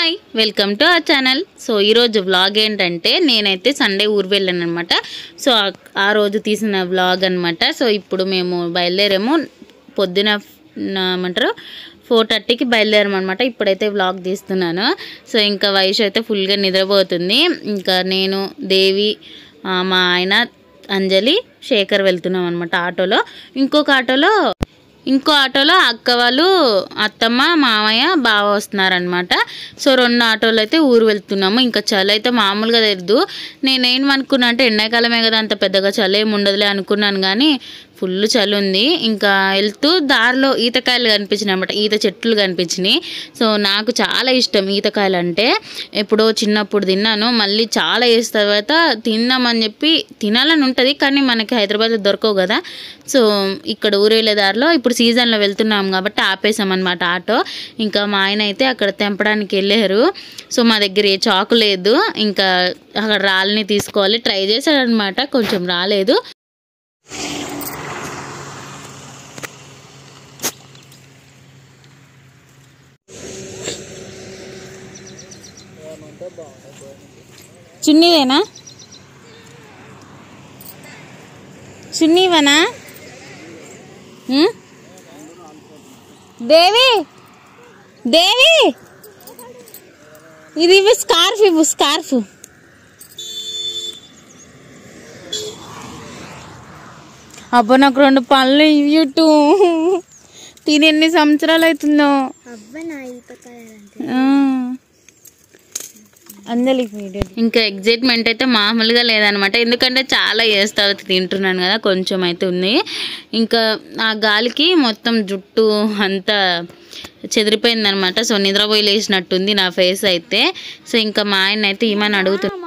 Hi welcome to our channel. So ఈరోజు vlog ఏంటంటే నేనైతే సండే ఊరు వెళ్ళాను అనమాట. సో ఆ రోజు తీసిన వ్లాగ్ అనమాట. సో ఇప్పుడు మేము బయలుదేరాము పొద్దున ఏమంటారు 4:30కి బయలుదేరామన్నమాట. ఇప్పుడైతే వ్లాగ్ తీస్తున్నాను. సో ఇంకా వయసు అయితే ఫుల్గా నిద్రపోతుంది. ఇంకా నేను దేవి మా ఆయన అంజలి శేఖర్ వెళ్తున్నాం అనమాట ఆటోలో. ఇంకో ఆటోలో అక్క వాళ్ళు అత్తమ్మ మామయ్య బావ వస్తున్నారనమాట. సో 2 ఆటోలు అయితే ఊరు వెళ్తున్నాము. ఇంకా చలి అయితే మామూలుగా తెలియదు. నేనేమనుకున్నా అంటే ఎండాకాలమే కదా అంత పెద్దగా చలి ఏమి ఉండదులే అనుకున్నాను, కానీ ఫుల్ చలి ఉంది. ఇంకా వెళ్తూ దారిలో ఈతకాయలు కనిపించినాయి అనమాట, ఈత చెట్లు కనిపించినాయి. సో నాకు చాలా ఇష్టం ఈతకాయలు అంటే. ఎప్పుడో చిన్నప్పుడు తిన్నాను, మళ్ళీ చాలా వేసిన తర్వాత తిందామని చెప్పి తినాలని ఉంటుంది, కానీ మనకి హైదరాబాద్లో దొరకవు కదా. సో ఇక్కడ ఊరు వెళ్ళే దారిలో ఇప్పుడు సీజన్లో వెళ్తున్నాం కాబట్టి ఆపేసామన్నమాట ఆటో. ఇంకా మా ఆయన అయితే అక్కడ తెంపడానికి వెళ్ళారు. సో మా దగ్గర ఏ చాకు లేదు, ఇంకా అక్కడ రాళ్ళని తీసుకోవాలి. ట్రై చేశాడనమాట, కొంచెం రాలేదు. చున్నీవేనా? చున్నీవనా? దేవి దేవి ఇది స్కార్ఫ్. అబ్బా నాకు 2 పనులు ఇవ్వటు. తిని ఎన్ని సంవత్సరాలు అవుతుందో. ఇంకా ఎగ్జైట్మెంట్ అయితే మామూలుగా లేదనమాట, ఎందుకంటే చాలా చేస్తా తింటున్నాను కదా, కొంచెం అయితే ఉంది. ఇంకా ఆ గాలికి మొత్తం జుట్టు అంతా చెదిరిపోయింది అనమాట. సో నిద్రపోయి లేచినట్టుంది నా ఫేస్ అయితే. సో ఇంకా మా ఆయన అయితే ఏమని అడుగుతున్నా,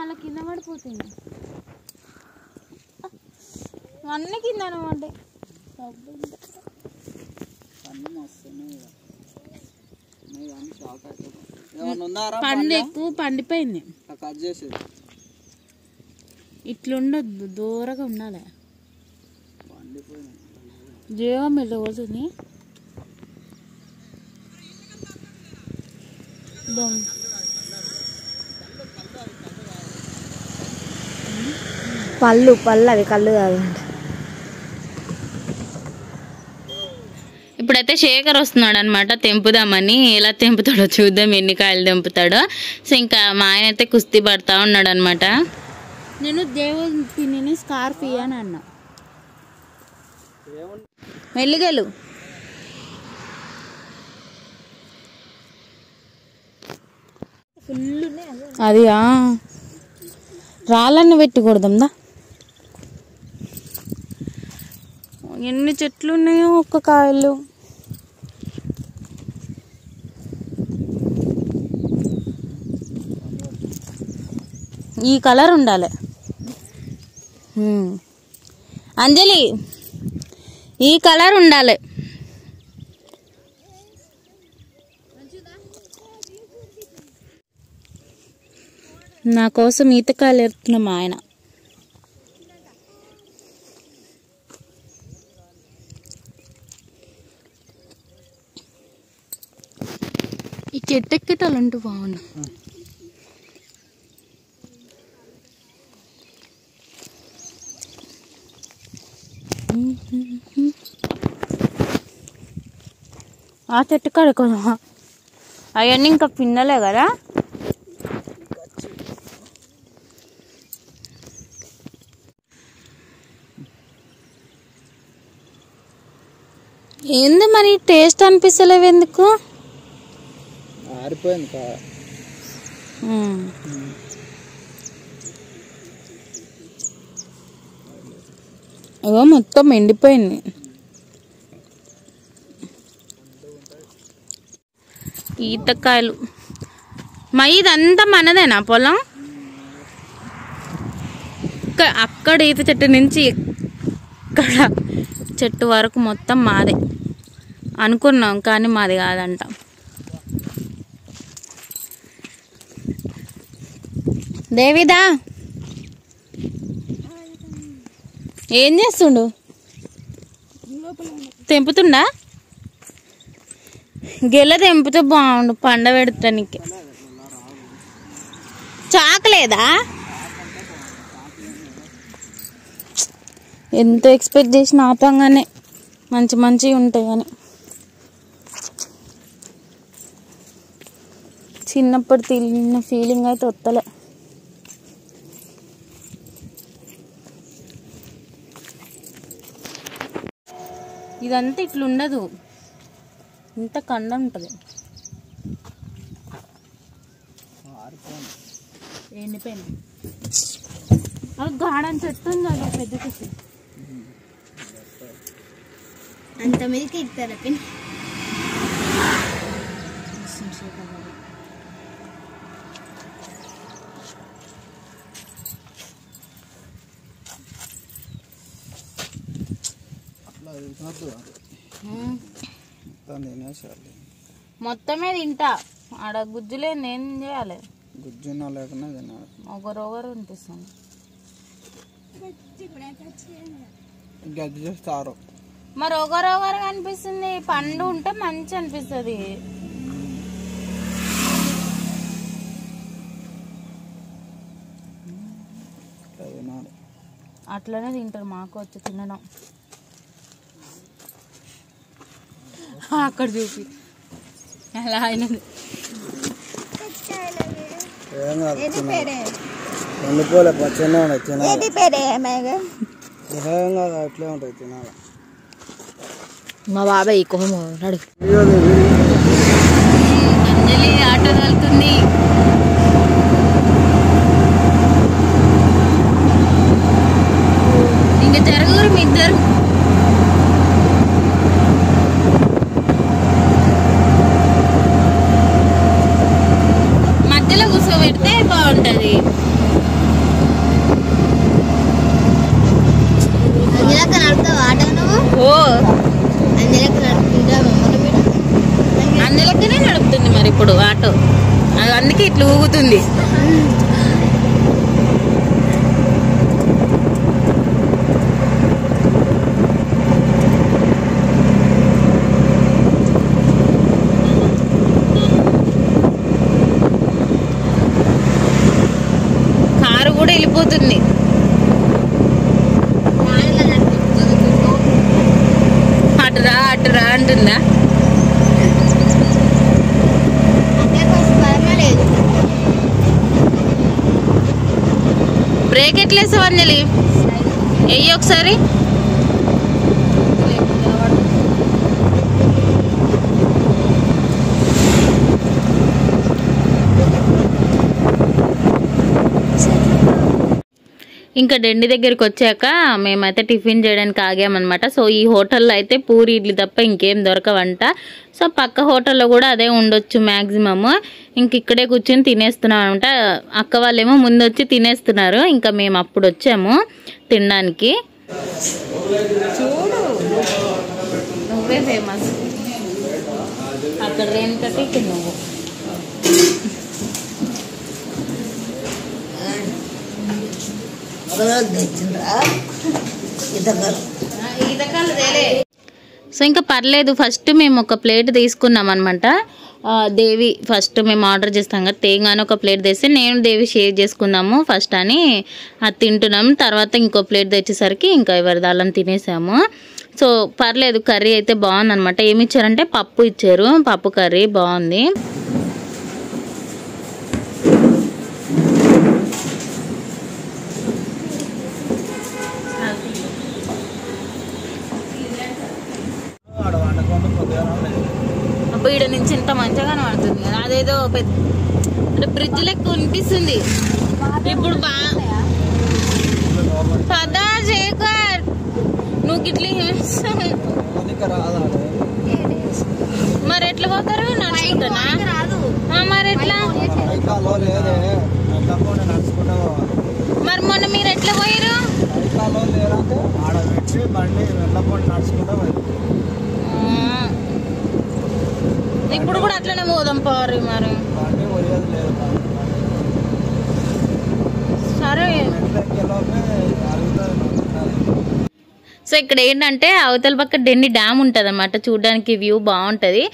పండు ఎక్కువ పండిపోయింది. ఇట్లుండొద్దు, దూరంగా ఉండాలి. జీవం వెళ్ళబోతుంది. పళ్ళు అవి కళ్ళు కాదండి. ఇప్పుడైతే శేఖర్ వస్తున్నాడు అనమాట తెంపుదామని. ఎలా తెంపుతాడో చూద్దాం, ఎన్ని కాయలు తెంపుతాడో. సో ఇంకా మా ఆయన అయితే కుస్తీ పడతా ఉన్నాడు అనమాట. నేను దేవుని స్కార్ఫ్ అని అన్నా. మెల్లిగలు అది రాళ్ళన్ని పెట్టకూడదా? ఎన్ని చెట్లు ఉన్నాయో ఒక్క కాయలు. ఈ కలర్ ఉండాలి అంజలి, ఈ కలర్ ఉండాలి. నా కోసం ఈతకాయలు ఎత్తున్నా మా ఆయన. ఈ చెట్టు ఎక్కేటాలు ఉంటూ బాగుండు. ఆ చెట్టు కాడ కదా అవన్నీ ఇంకా పిన్నలే కదా. ఏంది మరి టేస్ట్ అనిపిస్తలేవు ఎందుకు? అదో మొత్తం ఎండిపోయింది. ఈతకాయలు ఇదంతా మనదేనా పొలం? అక్కడ ఈత చెట్టు నుంచి ఇక్కడ చెట్టు వరకు మొత్తం మాదే అనుకున్నాం, కానీ మాది కాదంట. దేవిదా ఏం చేస్తుండు? తెంపుతుండా? గెల తెంపితే బాగుండు పండబెడతానికి. చాకలేదా? ఎంత ఎక్స్పెక్ట్ చేసిన ఆపంగానే మంచి మంచివి ఉంటాయి అని. చిన్నప్పుడు తిన్న ఫీలింగ్ అయితే వస్తలే. ఇదంతా ఇట్లుండదు, ఇంత కండ ఉంటుంది. ఎండిపోయిన అది గాడని చెట్టు ఉంది, అది పెద్ద చెట్టు. అంత మీదకి ఇస్తారా పిన్? మొత్తమే తింటా, ఆడ గుజ్జులే నేను చేయాలి. గుజ్జు లేకుండా తినాలి. ఒకరు అనిపిస్తుంది. గజ్జి చేస్తారు మరి ఒకరు అనిపిస్తుంది. పండు ఉంటే మంచి అనిపిస్తుంది. అట్లనే తింటారు, మాకు వచ్చి తినడం. అక్కడ చూపి అలా అయినది. మా బాబాయ్ కోమడు అంజలి ఆటో వెళ్తుంది. ఇంకా జరుగురు మీ ఇద్దరు. మధ్యలో కూర్చోబెడితే బాగుంటది. అందులకనే నడుపుతుంది మరి ఇప్పుడు ఆటో, అందుకే ఇట్లా ఊగుతుంది. కారు కూడా వెళ్ళిపోతుంది. అటురా అంటుందా? బ్రేక్ ఎట్లా వేసావు అంజలి? వెయ్యి ఒకసారి. ఇంకా డెండి దగ్గరికి వచ్చాక మేమైతే టిఫిన్ చేయడానికి ఆగామన్నమాట. సో ఈ హోటల్లో అయితే పూరి ఇడ్లీ తప్ప ఇంకేం దొరకవంట. సో పక్క హోటల్లో కూడా అదే ఉండొచ్చు మ్యాక్సిమమ్. ఇంక ఇక్కడే కూర్చొని తినేస్తున్నాం అనమాట. అక్క వాళ్ళేమో ముందు వచ్చి తినేస్తున్నారు, ఇంకా మేము అప్పుడు వచ్చాము తినడానికి. చూడు నువ్వే ఫేమస్ అక్కడ రేణుకటి, ఇక్కడ నువ్వు. సో ఇంకా పర్లేదు. ఫస్ట్ మేము ఒక ప్లేట్ తీసుకున్నాం అనమాట. దేవి ఫస్ట్ మేము ఆర్డర్ చేస్తాం కదా, తేగానే ఒక ప్లేట్ తెస్తే నేను దేవి షేర్ చేసుకున్నాము ఫస్ట్ అని అది తింటున్నాము. తర్వాత ఇంకో ప్లేట్ తెచ్చేసరికి ఇంకా ఎవరి దాళ్ళం తినేసాము. సో పర్లేదు, కర్రీ అయితే బాగుందనమాట. ఏమి ఇచ్చారంటే పప్పు ఇచ్చారు, పప్పు కర్రీ బాగుంది. ఈడ నుంచి ఇంత మంచిగా కనబడుతుంది కదా, అదేదో పెద్ద అంటే బ్రిడ్జ్ లెక్క అనిపిస్తుంది ఇప్పుడు. పదా శేఖర్ నువ్వు గిట్ల మరి ఎట్లా పోతారు? నడుచుకుంటానా? మరి ఎట్లా? మరి మొన్న మీరు ఎట్లా పోయారు? ఇప్పుడు కూడా అట్లనే పోదాం పారు మరి. సరే. సో ఇక్కడ ఏంటంటే అవతల పక్క డెన్ని డ్యామ్ ఉంటుంది అన్నమాట, చూడడానికి వ్యూ బాగుంటుంది.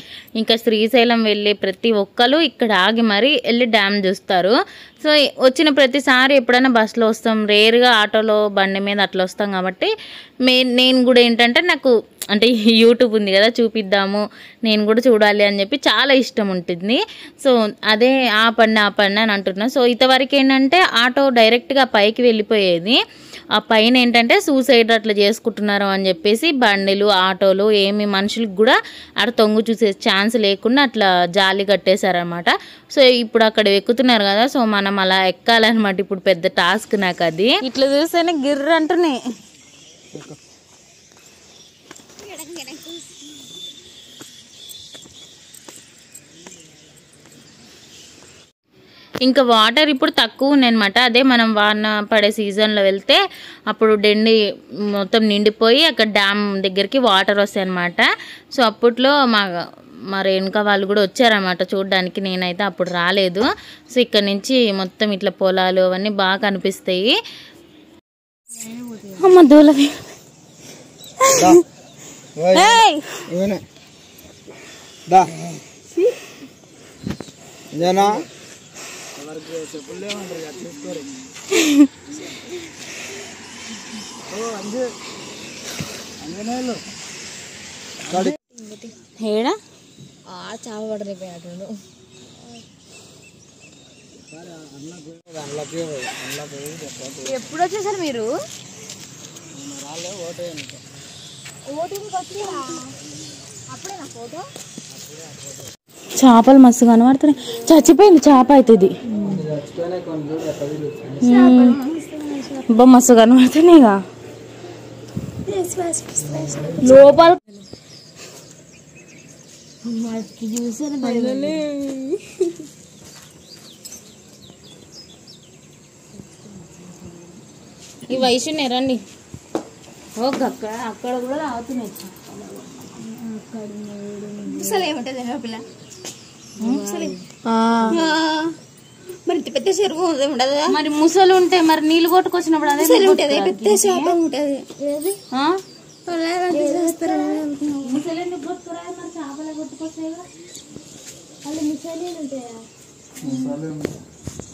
ఇంకా శ్రీశైలం వెళ్ళే ప్రతి ఒక్కరు ఇక్కడ ఆగి మరి వెళ్ళి డ్యామ్ చూస్తారు. సో వచ్చిన ప్రతిసారి ఎప్పుడైనా బస్సులో వస్తాం, రేర్గా ఆటోలో బండి మీద అట్లా వస్తాం కాబట్టి నేను కూడా ఏంటంటే నాకు అంటే యూట్యూబ్ ఉంది కదా చూపిద్దాము, నేను కూడా చూడాలి అని చెప్పి చాలా ఇష్టం ఉంటుంది. సో అదే ఆ పని అని అంటున్నా. సో ఇంతవరకు ఏంటంటే ఆటో డైరెక్ట్గా పైకి వెళ్ళిపోయేది, ఆ పైన ఏంటంటే సూసైడ్ అట్లా చేసుకుంటున్నారు అని చెప్పేసి బండిలు ఆటోలు ఏమి మనుషులకు కూడా అక్కడ తొంగు చూసే ఛాన్స్ లేకుండా అట్లా జాలి కట్టేశారనమాట. సో ఇప్పుడు అక్కడ ఎక్కుతున్నారు కదా, సో మనం అలా ఎక్కాలన్నమాట. ఇప్పుడు పెద్ద టాస్క్ నాకు అది. ఇట్లా చూస్తేనే గిర్ర అంటున్నాయి. ఇంకా వాటర్ ఇప్పుడు తక్కువ ఉన్నాయన్నమాట. అదే మనం వాన పడే సీజన్లో వెళ్తే అప్పుడు డెండి మొత్తం నిండిపోయి అక్కడ డ్యామ్ దగ్గరికి వాటర్ వస్తాయి అన్నమాట. సో అప్పట్లో మా రేణుక వాళ్ళు కూడా వచ్చారన్నమాట చూడడానికి, నేనైతే అప్పుడు రాలేదు. సో ఇక్కడ నుంచి మొత్తం ఇట్లా పొలాలు అవన్నీ బాగా కనిపిస్తాయి. అమ్మ దూలవి ఏడా చావబడలేకపోయాడు. ఎప్పుడు వచ్చేసారు మీరు? చేపలు మస్తు కనబడుతున్నాయి. చచ్చిపోయింది చేప అవుతుంది. మస్తు కనబడుతున్నాయిగా లోపల. ఈ వయసు రండి. అక్కడ కూడా అవుతున్నాయి. మరి పెద్ద చెరువు ఉండదు, మరి ముసలు ఉంటే మరి నీళ్ళు కొట్టుకొచ్చినప్పుడు అదే ఉంటది, పెద్ద చేప ఉంటది.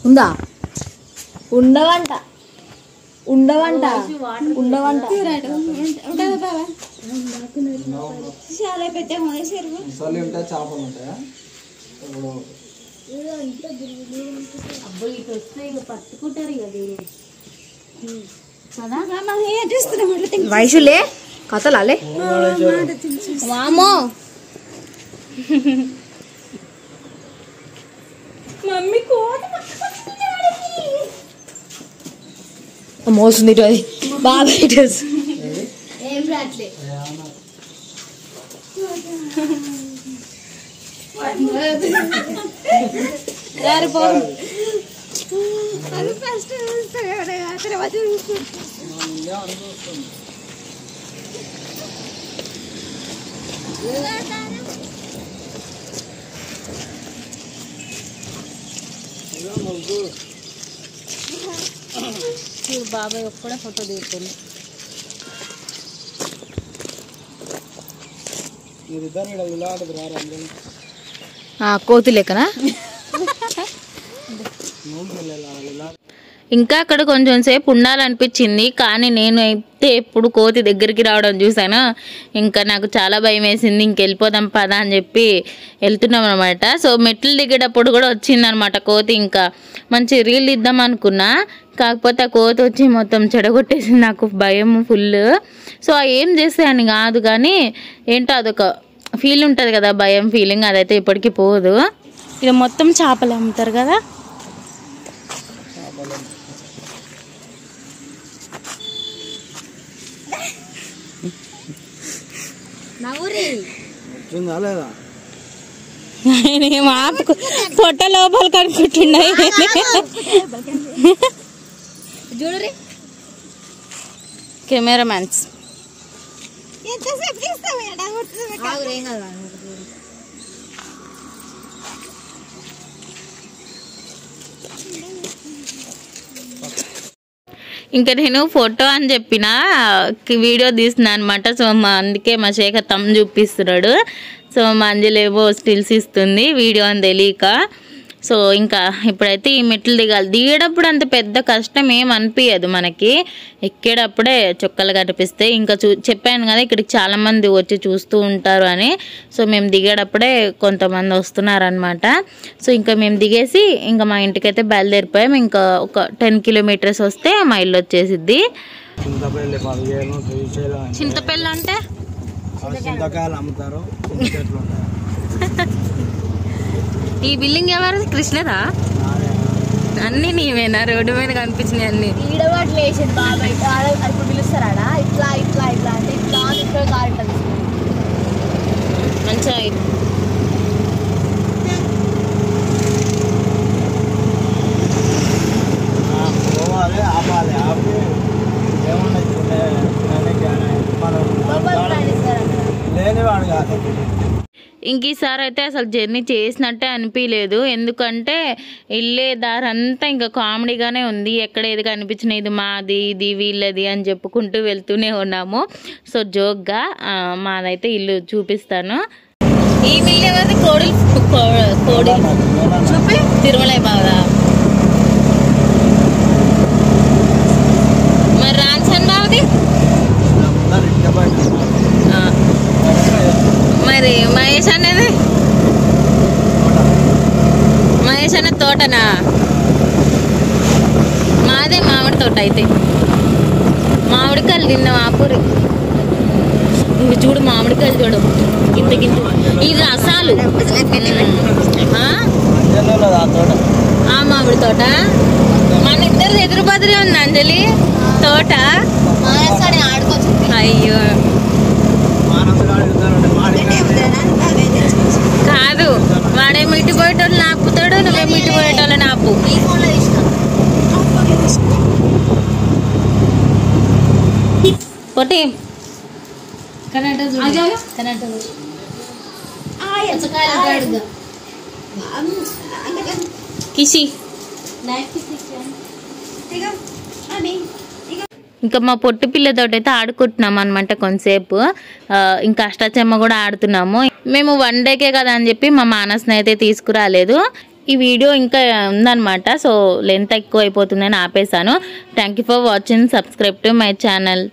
ఉందా? ఉండవంట ఉండవంట ఉండవంట ఉంటది బాబా. చాలా పెద్ద చెరువు. అబ్బో ఇటు వస్తే ఇక పట్టుకుంటారు కదా. వయసులే కథలాలే వామో. మమ్మీ మోస్తుంది అది బాగా ఏం రాట్లే. అది ఫస్ట్ తర్వాత బాబాయ్ ఒక్కడే ఫోటో దిగుతుంది. కోతి లెక్కనా? ఇంకా అక్కడ కొంచెం సేపు ఉండాలనిపించింది, కానీ నేను అయితే ఎప్పుడు కోతి దగ్గరికి రావడం చూసాను, ఇంకా నాకు చాలా భయం వేసింది. ఇంకెళ్ళిపోదాం పదా అని చెప్పి వెళ్తున్నాం అనమాట. సో మెట్లు దిగేటప్పుడు కూడా వచ్చిందనమాట కోతి. ఇంకా మంచి రీల్ ఇద్దాం అనుకున్నా, కాకపోతే ఆ కోతి వచ్చి మొత్తం చెడగొట్టేసింది. నాకు భయం ఫుల్. సో ఏం చేస్తాయని కాదు కానీ ఏంటో అదొక ఫీల్ ఉంటుంది కదా, భయం ఫీలింగ్, అదైతే ఇప్పటికీ పోదు. ఇక మొత్తం చేపలు అమ్ముతారు కదా. పొట్ట లోపల కనుక్కుంటున్నాయి చూడరి కెమెరామ్యాన్స్. ఇంకా నేను ఫోటో అని చెప్పిన వీడియో తీస్తున్నా అనమాట. సో అందుకే మా శేఖర్ తమ్ము చూపిస్తున్నాడు. సో మా అంజలేమో స్టిల్స్ ఇస్తుంది వీడియో అని తెలియక. సో ఇంకా ఇప్పుడైతే ఈ మెట్లు దిగేటప్పుడు అంత పెద్ద కష్టం ఏం అనిపించదు మనకి, ఎక్కేటప్పుడే చుక్కలు కనిపిస్తాయి. ఇంకా చెప్పాను కదా ఇక్కడికి చాలామంది వచ్చి చూస్తూ ఉంటారు అని. సో మేము దిగేటప్పుడే కొంతమంది వస్తున్నారనమాట. సో ఇంకా మేము దిగేసి ఇంకా మా ఇంటికైతే బయలుదేరిపోయాం. ఇంకా ఒక 10 కిలోమీటర్స్ వస్తే మా ఇల్లు వచ్చేసిద్ది. చింతపల్లి అంటే చింతకాయలు అమ్ముతారు. ఈ బిల్డింగ్ ఎవరు? కృష్ణదా? అన్ని నీవేనా? రోడ్డు మీద కనిపించినాయి అన్ని. ఈడవాట్లు వేసేది బాబాయ్ ఇప్పుడు పిలుస్తారా ఇట్లా ఇట్లా ఇట్లా అంటే ఇట్లా ఇక్కడ కారుతుంది మంచిగా పోవాలి, ఆపాలి, ఆపి ఏమన్నా లేనివాడు కాదు. ఇంక ఈసారి అయితే అసలు జర్నీ చేసినట్టే అనిపించలేదు. ఎందుకంటే వెళ్ళే దారి అంతా ఇంకా కామెడీగానే ఉంది. ఎక్కడ ఏది కనిపించిన ఇది మాది, ఇది వీళ్ళది అని చెప్పుకుంటూ వెళ్తూనే ఉన్నాము. సో జోక్గా మాదైతే ఇల్లు చూపిస్తాను. ఈ ఇల్లు ఎవరిది? కోడి చూపి తిరుమల బాగా. మరి రాన్సన్ బాబుది? మరి మహేష్ అనేది? మహేష్ అనే తోటనా? మాదే మామిడి తోట. అయితే మామిడికాయలు తిన్నాం ఆపూరి. ఇంక చూడు మామిడికాయలు చూడు గింత గింత. ఇది రసాలు. ఆ మామిడి తోట మన ఇద్దరు ఎదురు బదిలే ఉంది అంజలి తోట. అయ్యో కాదు, వాడేమో ఇటు పోయేటోళ్ళు ఆపుతాడు, నువ్వేమో ఇటు పోయేటోళ్ళని ఆపు. పొట్టి కిసి. ఇంకా మా పొట్టి పిల్లతోటి అయితే ఆడుకుంటున్నాం అనమాట కొంతసేపు. ఇంకా అష్టాచెమ్మ కూడా ఆడుతున్నాము. మేము 1 డేకే కదా అని చెప్పి మా మానస్ని అయితే తీసుకురాలేదు. ఈ వీడియో ఇంకా ఉందన్నమాట. సో లెంత్ ఎక్కువ అయిపోతుందని ఆపేసాను. Thank you for watching. Subscribe to my channel.